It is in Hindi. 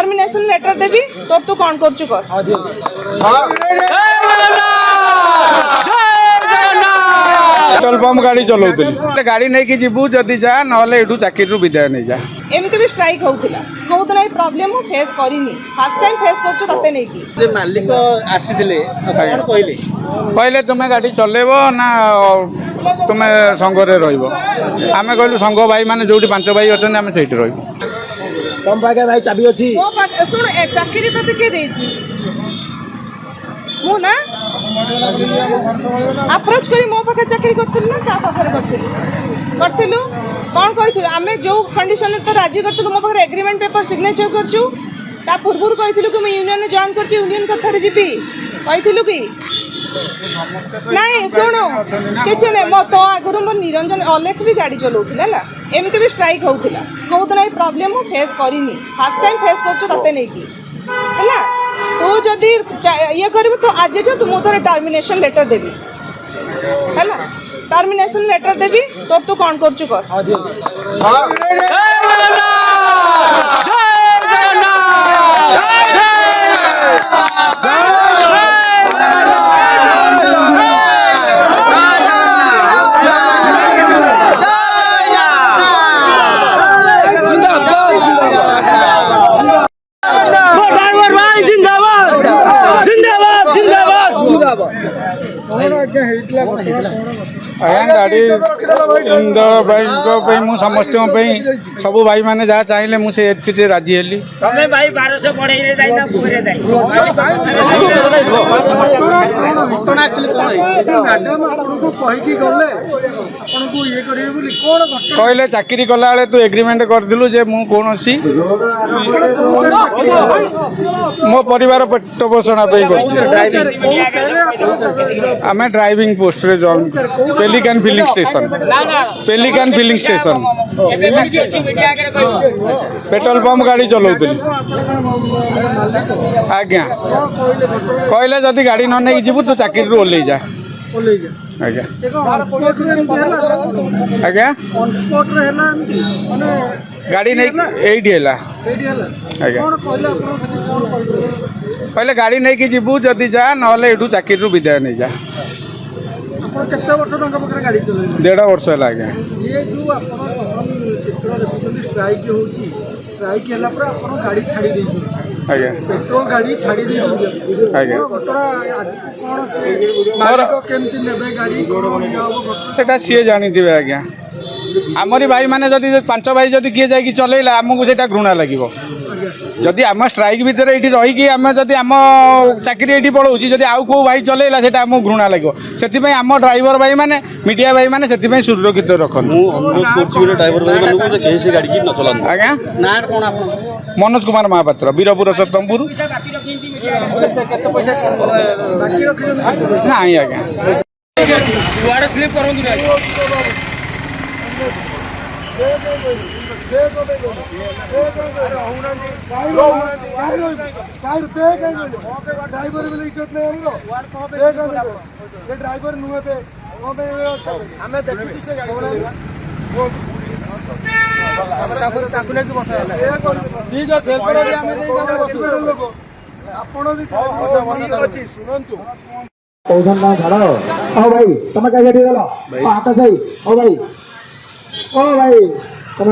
टर्मिनेशन लेटर देवी तो तू कौन कर चुका पेट्रोल पंप गाड़ी चलाऊली गाड़ी नहीं कि जीवु जदि जा ना चाकरी विदाय नहीं जा एमती भी स्ट्राइक होउतिला कोदना ही प्रॉब्लम मु फेस करिनी फर्स्ट टाइम फेस करछु तते नहीं की जे मालिक आसीथिले कोन कहले कहले तुमे गाड़ी चलेबो ना तुमे संघ रे रहइबो आमे कहलु संघ भाई माने जोटी पांच भाई अछन आमे सेठी रहइबो तम पाके भाई चाबी अछि मो सुन चाकरी तते के देछि मु ना अप्रोच करी मो पाके चाकरी करथिल ना का पाखरे करथिलु कौन कही आम जो कंडीशन तो राजी करूँ मो पाखे एग्रीमेंट पेपर सिग्नेचर करछु ता पूर्व कही कि यूनियन जॉइन कर यूनियन कथार जी कही कि नहीं शुणु कि नहीं मो तो आगुरी मो निरंजन अलेख भी गाड़ी चलाऊला एमती भी स्ट्राइक होउतिला कोदना ही प्रॉब्लम मु फेस करिनी फर्स्ट टाइम फेस करछु तते नहीं की हैला तू जदी ये करबे तो आज जो तू तोरे टर्मिनेशन लेटर देबी हैला टर्मिनेशन लेटर देवी तो तू कौन कर चुका गाड़ी इंदर भाई मु समस्त सब भाई मैंने जहाँ चाहिए मुझे राजी हेली भाई 1200 बढ़े कहले चाकरी कला बेले तू एग्रीमेंट करदिलु जे मु कौन मो परिवार पेट पोषण आम ड्राइविंग पोस्ट रे join pelican filling station petrol pump गाड़ी चलाऊली आज्ञा कहले जदि गाड़ी न नहीं जीवु तू चाकरी ओल्लै जा आज्ञा आज्ञा गाड़ी नहीं एठी हैला आज्ञा कहले गाड़ी नहीं कि जीवु जदि जा ना चाकरी विदाय नहीं जा 1.5 वर्ष है आज्ञा ये जो स्ट्राइक स्ट्राइक गाड़ी छाड़ी आज्ञा पेट्रोल गाड़ी छाड़ी आज्ञा सेटा सी जानी थे आज्ञा आमरी भाई माने जदि 5 भाई जदि किए जाकि चलेला आमको सेटा घृणा लगे जदि आम स्ट्राइक भितर ये रहीकि आम जदि आम चाकरी ये पलाऊँ जदि आउ कौ भाई चलेला से आमको घृणा लगे से आम ड्राइवर भाई मैंने मीडिया भाई मैंने से सुरक्षित रखते आज्ञा मनोज कुमार महापात्र वीरपुर सतमपुर ना आज्ञा ड्राइवर नुहे ठीक अच्छे शुणु कौन ना झाड़ हाँ भाई तुम क्या गल आकाश भाई हाँ भाई ओ भाई तुम